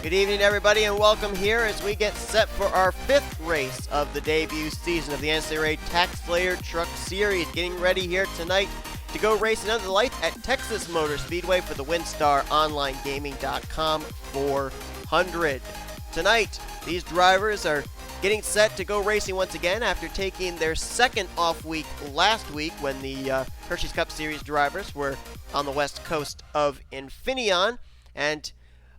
Good evening, everybody, and welcome here as we get set for our fifth race of the debut season of the NNSCRA TaxSlayer Truck Series. Getting ready here tonight to go racing under the lights at Texas Motor Speedway for the WinStarOnlineGaming.com 400. Tonight, these drivers are getting set to go racing once again after taking their second off week last week when the Hershey's Cup Series drivers were on the west coast of Infineon. And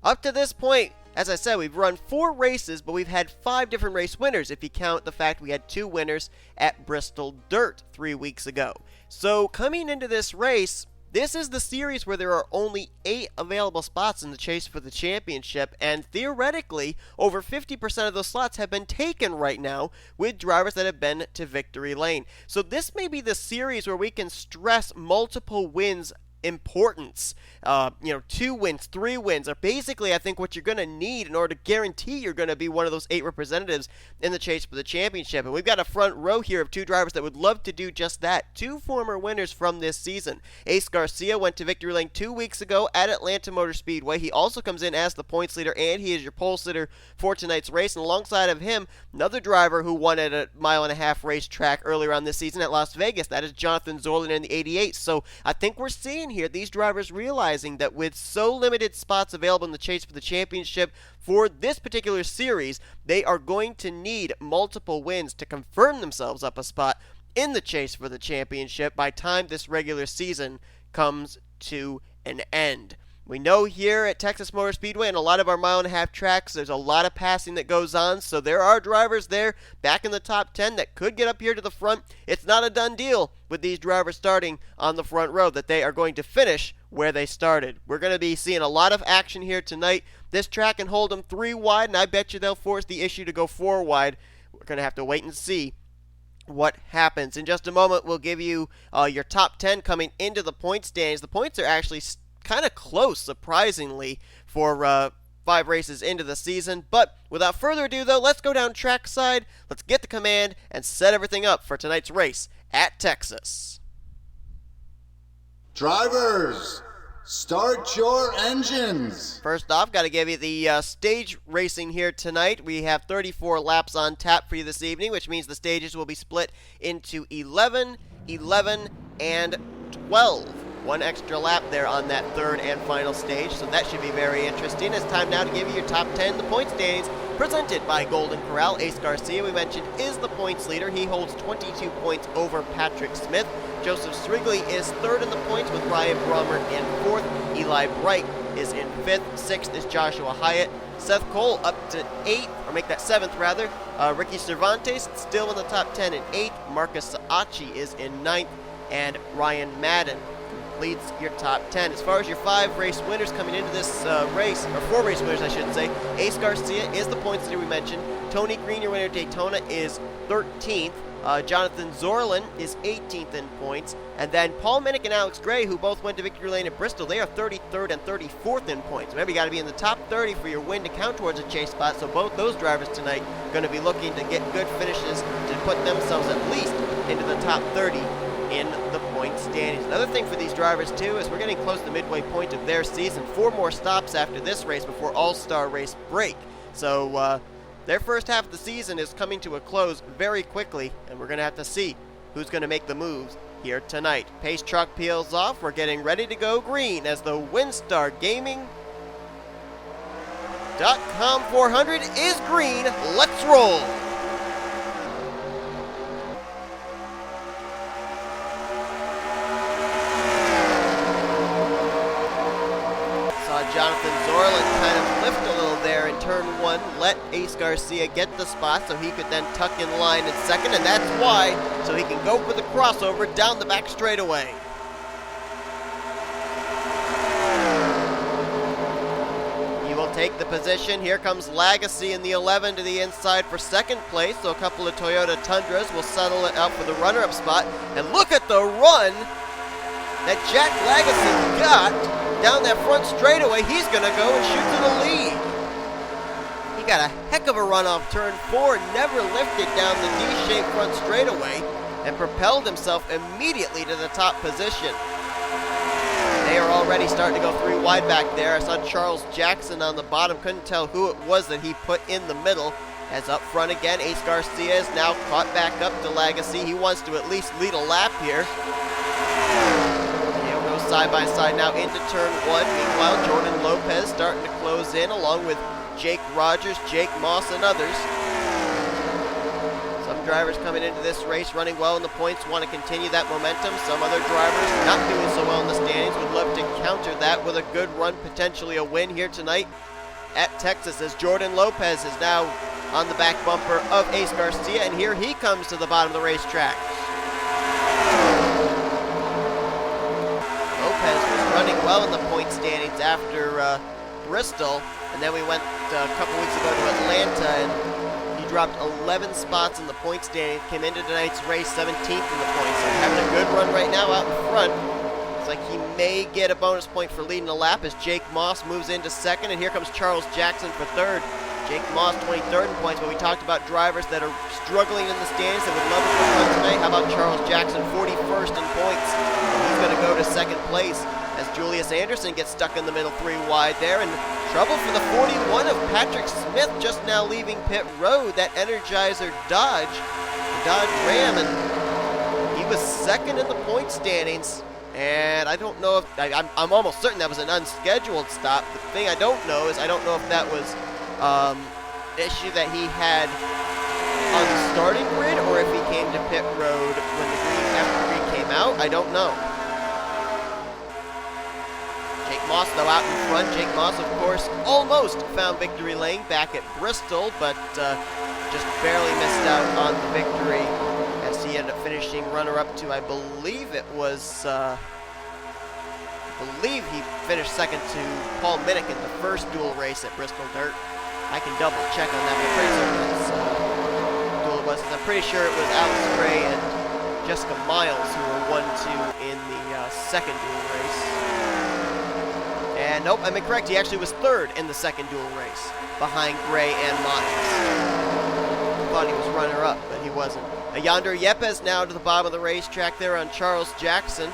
up to this point, as I said, we've run 4 races, but we've had 5 different race winners if you count the fact we had 2 winners at Bristol Dirt 3 weeks ago. So coming into this race, this is the series where there are only 8 available spots in the chase for the championship, and theoretically, over 50% of those slots have been taken right now with drivers that have been to victory lane. So this may be the series where we can stress multiple wins importance. 2 wins, 3 wins are basically, I think, what you're going to need in order to guarantee you're going to be one of those 8 representatives in the chase for the championship. And we've got a front row here of 2 drivers that would love to do just that. 2 former winners from this season. A Garcia went to victory lane 2 weeks ago at Atlanta Motor Speedway. He also comes in as the points leader, and he is your pole sitter for tonight's race. And alongside of him, another driver who won at a 1.5-mile racetrack earlier on this season at Las Vegas. That is J Zoerlein in the 88. So I think we're seeing here these drivers realizing that with so limited spots available in the chase for the championship for this particular series, they are going to need multiple wins to confirm themselves up a spot in the chase for the championship by time this regular season comes to an end. We know here at Texas Motor Speedway and a lot of our 1.5-mile tracks, there's a lot of passing that goes on, so there are drivers there back in the top 10 that could get up here to the front. It's not a done deal with these drivers starting on the front row that they are going to finish where they started. We're going to be seeing a lot of action here tonight. This track can hold them 3 wide, and I bet you they'll force the issue to go 4 wide. We're going to have to wait and see what happens. In just a moment, we'll give you your top 10 coming into the point standings. The points are actually kind of close, surprisingly, for 5 races into the season. But without further ado, though, let's go down trackside, let's get the command, and set everything up for tonight's race at Texas. Drivers, start your engines. First off, got to give you the stage racing here tonight. We have 34 laps on tap for you this evening, which means the stages will be split into 11, 11, and 12. 1 extra lap there on that third and final stage, so that should be very interesting. It's time now to give you your top 10, the point standings, presented by Golden Corral. A Garcia, we mentioned, is the points leader. He holds 22 points over Patrick Smith. J Srigley is third in the points with Ryan Brommer in 4th. Eli Bright is in 5th. 6th is Joshua Hyatt. Seth Cole up to 8th, or make that 7th rather. Ricky Cervantes still in the top 10 in 8th. Marcus Saatchi is in 9th. And Ryan Madden leads your top 10. As far as your 5 race winners coming into this race, or 4 race winners I should say, A Garcia is the points leader we mentioned. Tony Green, your winner at Daytona, is 13th. J Zoerlein is 18th in points. And then P Minnick and Alex Gray, who both went to victory lane at Bristol, they are 33rd and 34th in points. Remember, you got to be in the top 30 for your win to count towards a chase spot, so both those drivers tonight are going to be looking to get good finishes to put themselves at least into the top 30 in the point standings. Another thing for these drivers too is we're getting close to the midway point of their season. 4 more stops after this race before All-Star race break. So their first half of the season is coming to a close very quickly, and we're going to have to see who's going to make the moves here tonight. Pace truck peels off. We're getting ready to go green as the WinStarGaming.com 400 is green. Let's roll. J Zoerlein kind of lift a little there in turn 1, let A Garcia get the spot so he could then tuck in line in second, and that's why, so he can go for the crossover down the back straightaway. He will take the position. Here comes Lagasee in the 11 to the inside for second place, so a couple of Toyota Tundras will settle it out for the runner-up spot. And look at the run that Jack Lagasee got down that front straightaway. He's going to go and shoot to the lead. He got a heck of a run off turn 4, never lifted down the D-shaped front straightaway, and propelled himself immediately to the top position. They are already starting to go 3 wide back there. I saw Charles Jackson on the bottom. Couldn't tell who it was that he put in the middle. As up front again, A Garcia is now caught back up to Lagasee. He wants to at least lead a lap here. He'll go side by side now into turn 1. Meanwhile, Jordan Lopez starting to close in along with Jake Rogers, Jake Moss, and others. Some drivers coming into this race running well in the points, want to continue that momentum. Some other drivers not doing so well in the standings would love to counter that with a good run, potentially a win here tonight at Texas, as Jordan Lopez is now on the back bumper of A Garcia, and here he comes to the bottom of the racetrack. Lopez was running well in the point standings after Bristol, and then we went a couple weeks ago to Atlanta, and he dropped 11 spots in the point standings, came into tonight's race 17th in the points, so having a good run right now out in front. It's like he may get a bonus point for leading a lap as Jake Moss moves into second, and here comes Charles Jackson for third. Jake Moss 23rd in points, but we talked about drivers that are struggling in the stands that would love a good run tonight. How about Charles Jackson, 41st in points? He's going to go to second place as Julius Anderson gets stuck in the middle 3 wide there, and trouble for the 41 of Patrick Smith just now leaving pit road. That Energizer Dodge Ram, and he was second in the point standings. And I don't know if, I'm almost certain that was an unscheduled stop. The thing I don't know is I don't know if that was issue that he had on the starting grid, or if he came to pit road when the green, after the green came out. I don't know. Jake Moss though out in front. Jake Moss, of course, almost found victory lane back at Bristol, but just barely missed out on the victory as he ended up finishing runner-up to, I believe it was, I believe he finished second to Paul Minnick in the first dual race at Bristol Dirt. I can double check on that, but I'm pretty certain that's dual it was. I'm pretty sure it was Alex Gray and Jessica Miles who were 1-2 in the second dual race. And nope, I'm incorrect. He actually was third in the second dual race, behind Gray and Miles. I thought he was runner-up, but he wasn't. A Yepez now to the bottom of the racetrack there on Charles Jackson.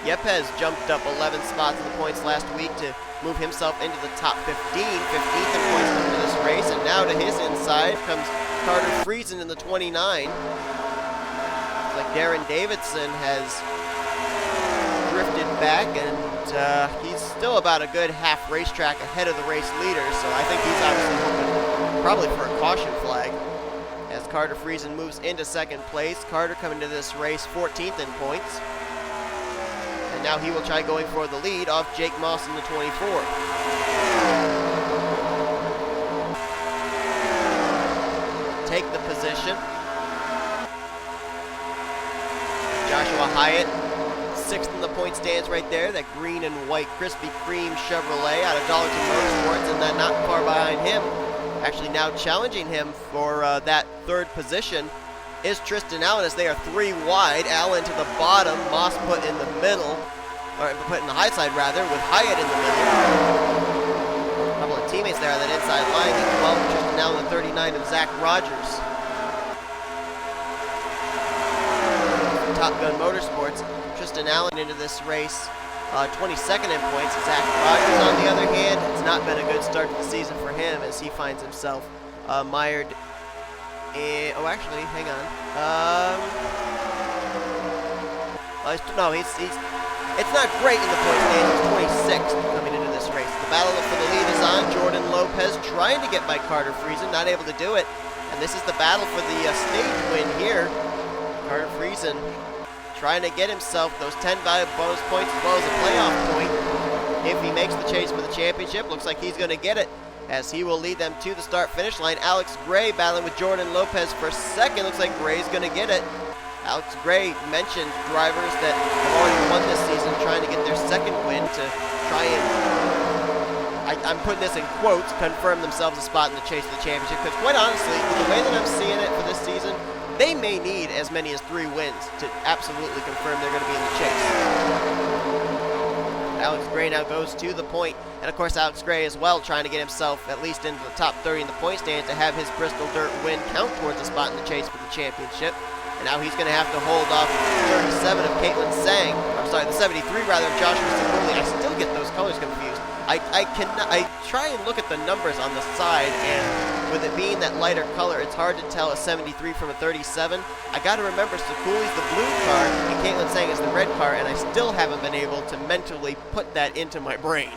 Yepez jumped up 11 spots in the points last week to move himself into the top 15, 15th in points into this race, and now to his inside comes Carter Friesen in the 29. It's like Darren Davidson has drifted back, and he's still about a good half racetrack ahead of the race leader, so I think he's obviously hoping probably for a caution flag as Carter Friesen moves into second place. Carter coming to this race 14th in points. And now he will try going for the lead off Jake Moss in the 24. Take the position. Joshua Hyatt, 6th in the point stands right there. That green and white Krispy Kreme Chevrolet out of Darlington Motorsports, and then not far behind him, actually now challenging him for that third position, is Tristan Allen, as they are 3 wide. Allen to the bottom, Moss put in the middle, or put in the high side rather, with Hyatt in the middle. A couple of teammates there on that inside line. Well, Tristan Allen, the 39 of Zach Rogers. Top Gun Motorsports, Tristan Allen into this race, 22nd in points. Zach Rogers, on the other hand, it's not been a good start to the season for him as he finds himself mired in, oh, actually, hang on. No, it's not great in the points stand. He's 26th coming into this race. The battle for the lead is on. Jordan Lopez trying to get by Carter Friesen, not able to do it. And this is the battle for the stage win here. Carter Friesen trying to get himself those 10 valuable bonus points as well as a playoff point. If he makes the chase for the championship, looks like he's going to get it, as he will lead them to the start-finish line. Alex Gray battling with Jordan Lopez for second. Looks like Gray's going to get it. Alex Gray mentioned drivers that have already won this season trying to get their second win to try and, I'm putting this in quotes, confirm themselves a spot in the chase of the championship. Because quite honestly, the way that I'm seeing it for this season, they may need as many as 3 wins to absolutely confirm they're going to be in the chase. Alex Gray now goes to the point, and of course Alex Gray as well trying to get himself at least into the top 30 in the point stand to have his Bristol Dirt win count towards a spot in the chase for the championship. And now he's going to have to hold off 37 of C sorry, the 73 rather of Joshua Ciculli. I still get those colors confused. I try and look at the numbers on the side, and with it being that lighter color, it's hard to tell a 73 from a 37. I gotta remember Ciculli's the blue car, and T Tsang is the red car, and I still haven't been able to mentally put that into my brain.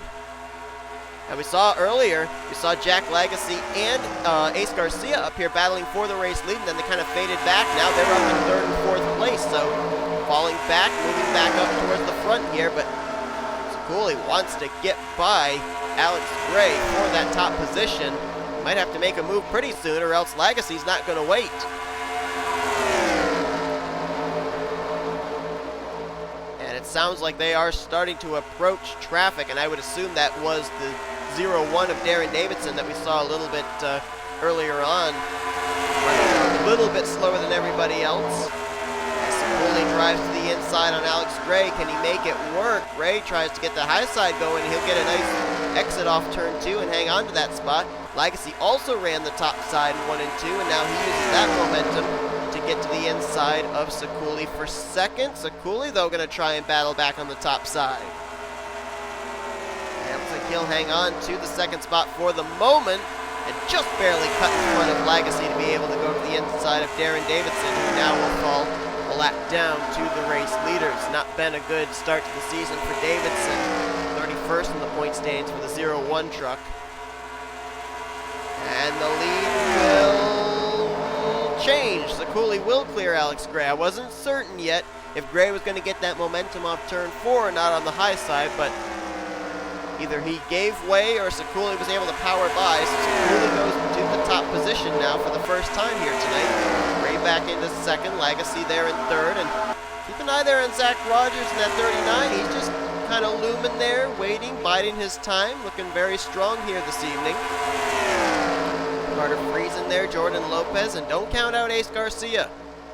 And we saw earlier, J Lagasee and A Garcia up here battling for the race lead, and then they kind of faded back. Now they're up in 3rd and 4th place, so falling back, moving back up towards the front here, but Ciculli wants to get by Alex Gray for that top position. Might have to make a move pretty soon, or else Lagasee's not going to wait. And it sounds like they are starting to approach traffic, and I would assume that was the 0-1 of Darren Davidson that we saw a little bit earlier on. Running a little bit slower than everybody else. Ciculli drives to the inside on Alex Gray. Can he make it work? Gray tries to get the high side going. He'll get a nice exit off turn 2 and hang on to that spot. Lagasee also ran the top side in 1 and 2, and now he uses that momentum to get to the inside of Ciculli for 2nd. Ciculli, though, going to try and battle back on the top side. And looks like he'll hang on to the 2nd spot for the moment, and just barely cut in front of Lagasee to be able to go to the inside of Darren Davidson, who now will fall a lap down to the race leaders. Not been a good start to the season for Davidson. 31st in the point standings for the 0-1 truck. And the lead will change. Ciculli will clear Alex Gray. I wasn't certain yet if Gray was going to get that momentum off turn 4 or not on the high side, but either he gave way or Ciculli was able to power by, so Ciculli goes to the top position now for the first time here tonight. Gray back into 2nd, Lagasee there in 3rd, and keep an eye there on Zach Rogers in that 39. He's just kind of looming there, waiting, biding his time, looking very strong here this evening. Carter Friesen there, Jordan Lopez, and don't count out Ace Garcia.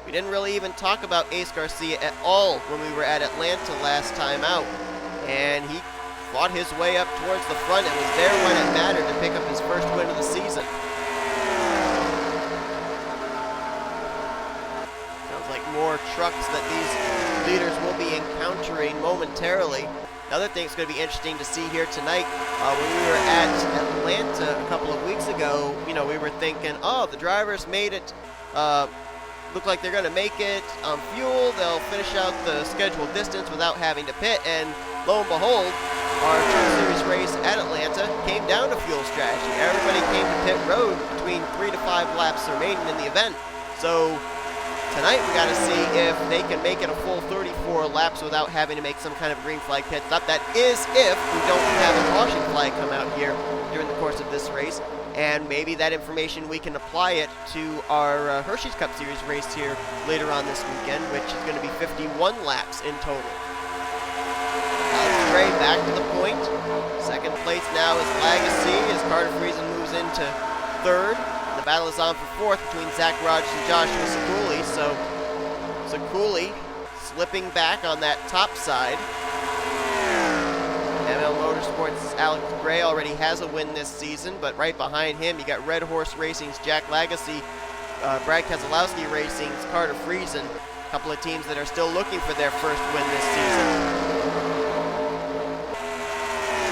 We didn't really even talk about Ace Garcia at all when we were at Atlanta last time out, and he fought his way up towards the front and was there when it mattered to pick up his first win of the season. Sounds like more trucks that these leaders will be encountering momentarily. Another thing that's going to be interesting to see here tonight, when we were at Atlanta a couple of weeks ago, we were thinking, oh, the drivers made it, look like they're going to make it on fuel, they'll finish out the scheduled distance without having to pit, and lo and behold, our Truck Series race at Atlanta came down to fuel strategy. Everybody came to pit road between 3 to 5 laps remaining in the event. So tonight we got to see if they can make it a full 34 laps without having to make some kind of green flag pit stop. That is if we don't have a caution flag come out here during the course of this race. And maybe that information we can apply it to our Hershey's Cup Series race here later on this weekend, which is going to be 51 laps in total. Alex Gray back to the point. 2nd place now is Lagasee as Carter Friesen moves into 3rd. The battle is on for 4th between Zach Rogers and Joshua Ciculli. So Ciculli slipping back on that top side. ML Motorsports' Alex Gray already has a win this season, but right behind him you got Red Horse Racing's J Lagasee, Brad Keselowski Racing's Carter Friesen. A couple of teams that are still looking for their first win this season.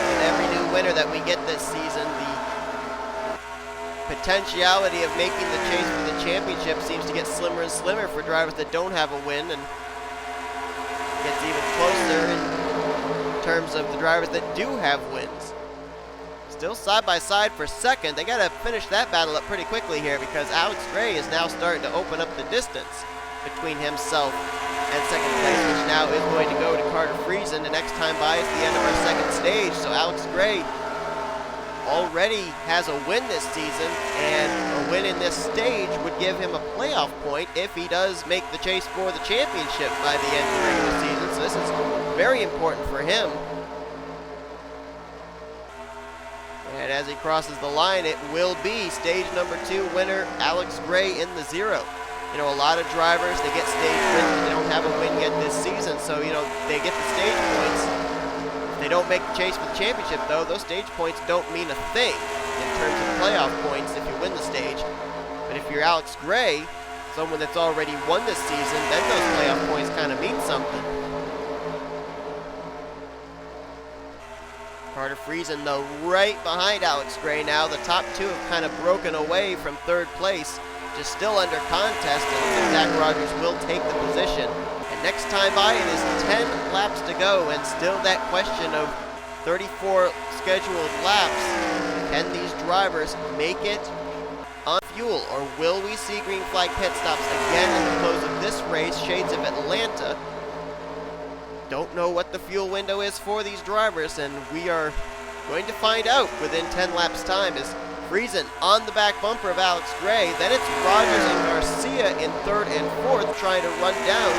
And every new winner that we get this season, the potentiality of making the chase for the championship seems to get slimmer and slimmer for drivers that don't have a win, and gets even closer in terms of the drivers that do have wins. Still side by side for 2nd. They got to finish that battle up pretty quickly here because Alex Gray is now starting to open up the distance between himself and 2nd place, which now is going to go to Carter Friesen. The next time by is the end of our 2nd stage, so Alex Gray already has a win this season, and a win in this stage would give him a playoff point if he does make the chase for the championship by the end of the regular season, so this is very important for him. And as he crosses the line, it will be stage number 2 winner Alex Gray in the 0. A lot of drivers, they get stage wins, but they don't have a win yet this season, so, they get the stage points. If they don't make the chase for the championship, though, those stage points don't mean a thing in terms of playoff points if you win the stage. But if you're Alex Gray, someone that's already won this season, then those playoff points kind of mean something. Carter Friesen, though, right behind Alex Gray now. The top two have kind of broken away from third place, just still under contest, and looks like Zach Rogers will take the position. And next time by, it is 10 laps to go, and still that question of 34 scheduled laps. Can these drivers make it on fuel, or will we see green flag pit stops again at the close of this race? Shades of Atlanta. Don't know what the fuel window is for these drivers, and we are going to find out within 10 laps time. As Friesen on the back bumper of Alex Gray, then it's Rogers and Garcia in third and fourth trying to run down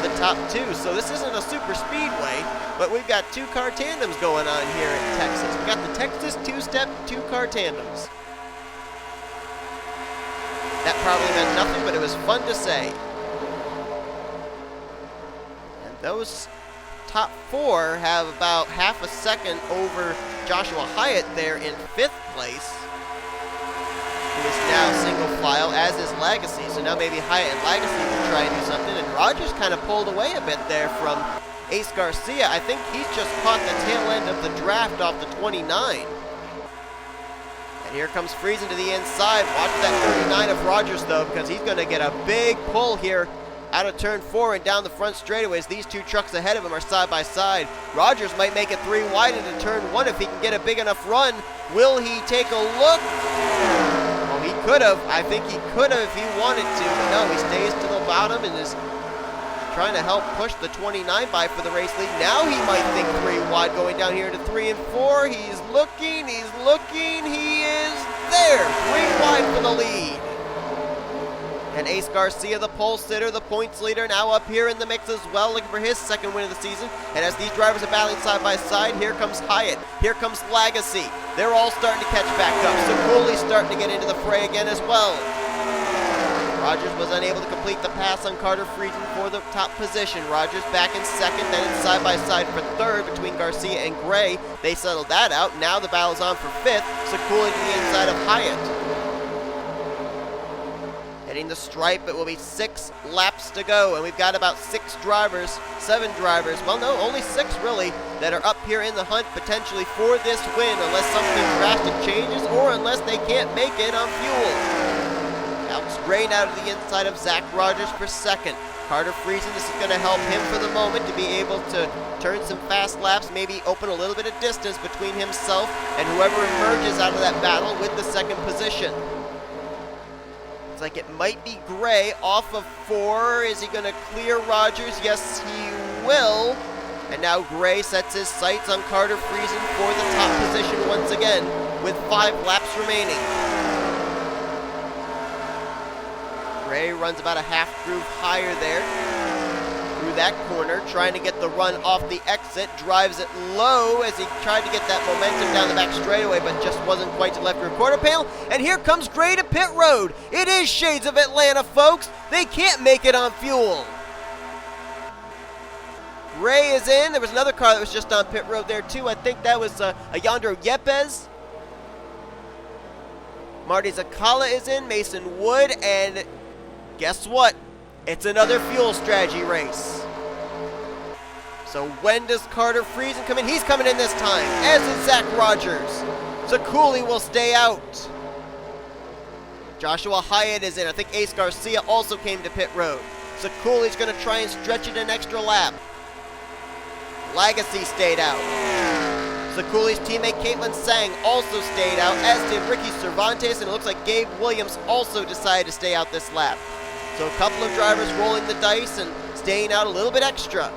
the top two. So this isn't a super speedway, but we've got two-car tandems going on here in Texas. We've got the Texas two-step two-car tandems. That probably meant nothing, but it was fun to say. And those top four have about half a second over Joshua Hyatt there in fifth place, who is now single file, as is Lagasee. So now maybe Hyatt and Lagasee can try and do something. And Rogers kind of pulled away a bit there from A Garcia. I think he's just caught the tail end of the draft off the 29. And here comes Friesen to the inside. Watch that 39 of Rogers, though, because he's going to get a big pull here out of turn 4 and down the front straightaways. These two trucks ahead of him are side by side. Rogers might make it 3 wide into turn 1 if he can get a big enough run. Will he take a look? Well, he could have. I think he could have if he wanted to, but no, he stays to the bottom and is trying to help push the 29 by for the race lead. Now he might think 3 wide going down here to 3 and 4. He's looking, he is there. 3 wide for the lead. And Ace Garcia, the pole sitter, the points leader, now up here in the mix as well, looking for his second win of the season. And as these drivers are battling side by side, here comes Hyatt, here comes Lagasee. They're all starting to catch back up. Ciculli's starting to get into the fray again as well. Rogers was unable to complete the pass on Carter Friesen for the top position. Rogers back in second, then it's side by side for third between Garcia and Gray. They settled that out. Now the battle's on for fifth. Ciculli to the inside of Hyatt. Hitting the stripe, it will be 6 laps to go, and we've got about 7 drivers, well no, only 6 really, that are up here in the hunt potentially for this win, unless something drastic changes or unless they can't make it on fuel. Alex Gray now to the inside of Zach Rogers for second. Carter Friesen, this is going to help him for the moment to be able to turn some fast laps, maybe open a little bit of distance between himself and whoever emerges out of that battle with the second position. It's like it might be Gray off of 4. Is he going to clear Rogers? Yes, he will. And now Gray sets his sights on Carter Friesen for the top position once again with 5 laps remaining. Gray runs about a half groove higher there through that corner, trying to get the run off the exit, drives it low as he tried to get that momentum down the back straightaway, but just wasn't quite to left rear quarter panel. And here comes Gray to pit road. It is shades of Atlanta, folks. They can't make it on fuel. Gray is in. There was another car that was just on pit road there too. I think that was a Yepez. M Czekala is in, Mason Wood, and guess what? It's another fuel strategy race. So when does Carter Friesen come in? He's coming in this time, as is Zach Rogers. Ciculli will stay out. Joshua Hyatt is in. I think Ace Garcia also came to pit road. Ciculli's going to try and stretch it an extra lap. Lagasee stayed out. Ciculli's teammate Caitlin Tsang also stayed out, as did Ricky Cervantes, and it looks like Gabe Williams also decided to stay out this lap. So a couple of drivers rolling the dice and staying out a little bit extra.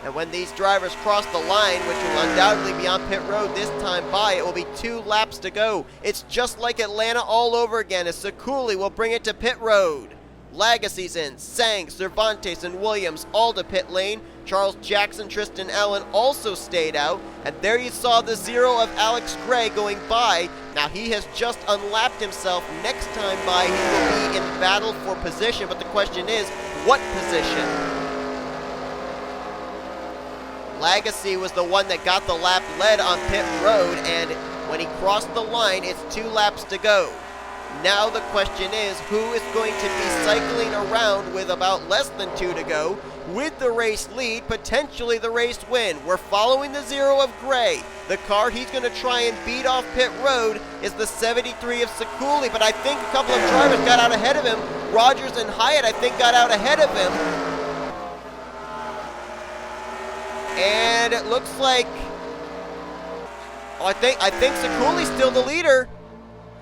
And when these drivers cross the line, which will undoubtedly be on pit road this time by, it will be 2 laps to go. It's just like Atlanta all over again, as Ciculli will bring it to pit road. Lagasee's in, Tsang, Cervantes, and Williams all to pit lane. Charles Jackson, Tristan Allen also stayed out. And there you saw the 0 of Alex Gray going by. Now he has just unlapped himself. Next time by, he will be in battle for position. But the question is, what position? Lagasee was the one that got the lap led on pit road. And when he crossed the line, it's 2 laps to go. Now the question is, who is going to be cycling around with about less than 2 to go with the race lead, potentially the race win? We're following the 0 of Gray. The car he's going to try and beat off pit road is the 73 of Ciculli, but I think a couple of drivers got out ahead of him. Rogers and Hyatt, I think, got out ahead of him. And it looks like, I think Ciculli's still the leader.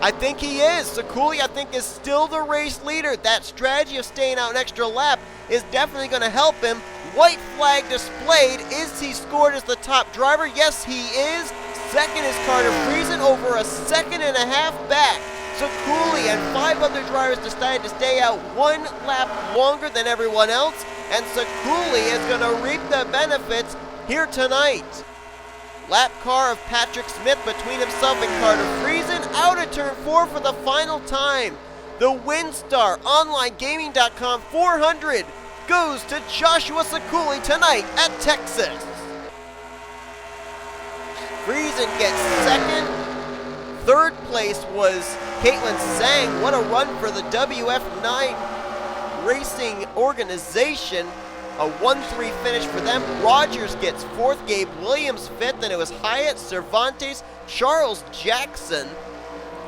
I think he is. Ciculli, I think, is still the race leader. That strategy of staying out an extra lap is definitely going to help him. White flag displayed. Is he scored as the top driver? Yes, he is. Second is Carter Friesen, over a second and a half back. Ciculli and 5 other drivers decided to stay out 1 lap longer than everyone else, and Ciculli is going to reap the benefits here tonight. Lap car of Patrick Smith between himself and Carter Friesen, out of turn 4 for the final time. The WinStar OnlineGaming.com 400 goes to Joshua Ciculli tonight at Texas. Friesen gets second. Third place was Caitlin Tsang. What a run for the WF9 Racing organization. A 1-3 finish for them. Rogers gets 4th, Gabe Williams 5th, and it was Hyatt, Cervantes, Charles Jackson,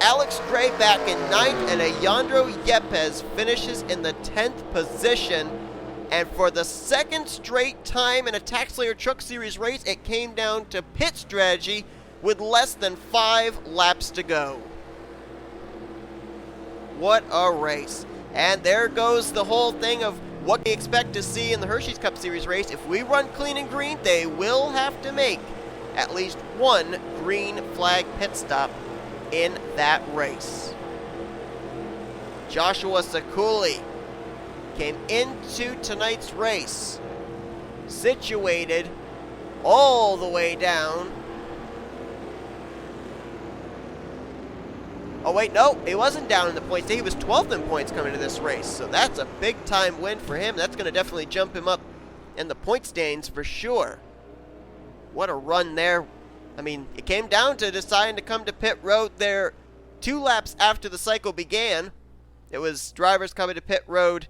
Alex Gray back in 9th, and A Yepez finishes in the 10th position. And for the second straight time in a TaxSlayer Truck Series race, it came down to pit strategy with less than 5 laps to go. What a race. And there goes the whole thing of what we expect to see in the Hershey's Cup Series race. If we run clean and green, they will have to make at least 1 green flag pit stop in that race. Joshua Ciculli came into tonight's race situated all the way down. Oh wait, no, he wasn't down in the points. He was 12th in points coming to this race, so that's a big-time win for him. That's going to definitely jump him up in the point standings for sure. What a run there. I mean, it came down to deciding to come to pit road there 2 laps after the cycle began. It was drivers coming to pit road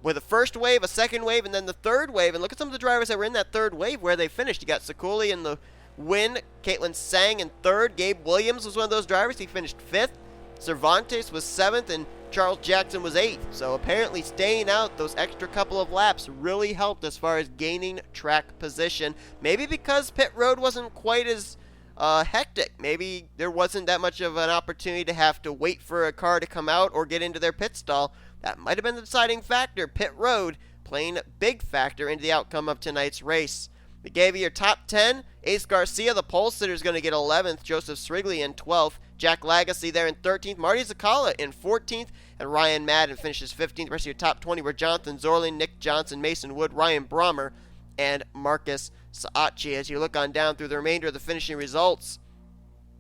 with a first wave, a second wave, and then the third wave. And look at some of the drivers that were in that third wave where they finished. You got Ciculli in the win, Caitlin Tsang in 3rd, Gabe Williams was one of those drivers, he finished 5th, Cervantes was 7th, and Charles Jackson was 8th. So apparently staying out those extra couple of laps really helped as far as gaining track position. Maybe because pit road wasn't quite as hectic. Maybe there wasn't that much of an opportunity to have to wait for a car to come out or get into their pit stall. That might have been the deciding factor. Pit road playing a big factor into the outcome of tonight's race. We gave you your top 10. A Garcia, the pole sitter, is going to get 11th. Joseph Srigley in 12th. Jack Lagasee there in 13th. Marty Czekala in 14th. And Ryan Madden finishes 15th. The rest of your top 20 were Jonathan Zoerlein, Nick Johnson, Mason Wood, Ryan Brommer, and Marcus Saatchi. As you look on down through the remainder of the finishing results.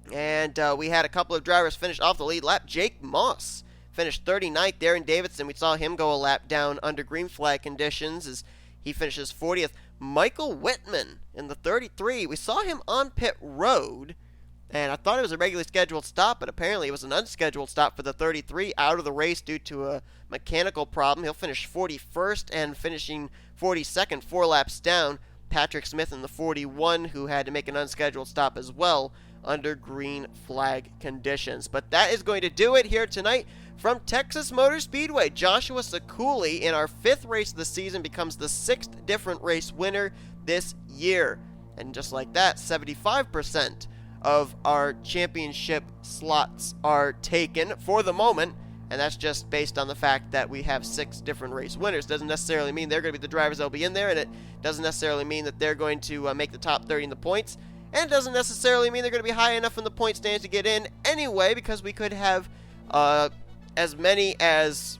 And we had a couple of drivers finish off the lead lap. Jake Moss finished 39th. Darren Davidson, we saw him go a lap down under green flag conditions as he finishes 40th. Michael Whitman in the 33. We saw him on pit road, and I thought it was a regularly scheduled stop, but apparently it was an unscheduled stop for the 33, out of the race due to a mechanical problem. He'll finish 41st and finishing 42nd, 4 laps down. Patrick Smith in the 41, who had to make an unscheduled stop as well under green flag conditions. But that is going to do it here tonight from Texas Motor Speedway. Joshua Ciculli, in our 5th race of the season, becomes the 6th different race winner this year. And just like that, 75% of our championship slots are taken for the moment. And that's just based on the fact that we have 6 different race winners. Doesn't necessarily mean they're going to be the drivers that will be in there, and it doesn't necessarily mean that they're going to make the top 30 in the points. And it doesn't necessarily mean they're going to be high enough in the point standings to get in anyway, because we could have as many as,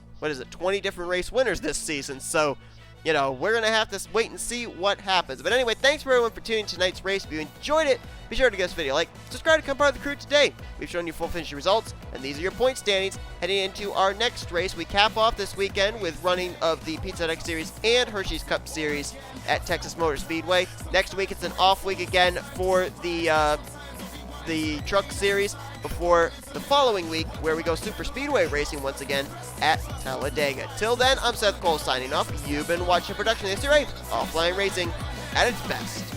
20 different race winners this season. So, we're going to have to wait and see what happens. But anyway, thanks for everyone for tuning in tonight's race. If you enjoyed it, be sure to give this video a like, subscribe to become part of the crew today. We've shown you full finishing results, and these are your point standings heading into our next race. We cap off this weekend with running of the Pizza Hut X Series and Hershey's Cup Series at Texas Motor Speedway. Next week, it's an off week again for the Truck Series. before the following week where we go super speedway racing once again at Talladega. Till then, I'm Seth Cole signing off. You've been watching a production of Offline Racing at its best.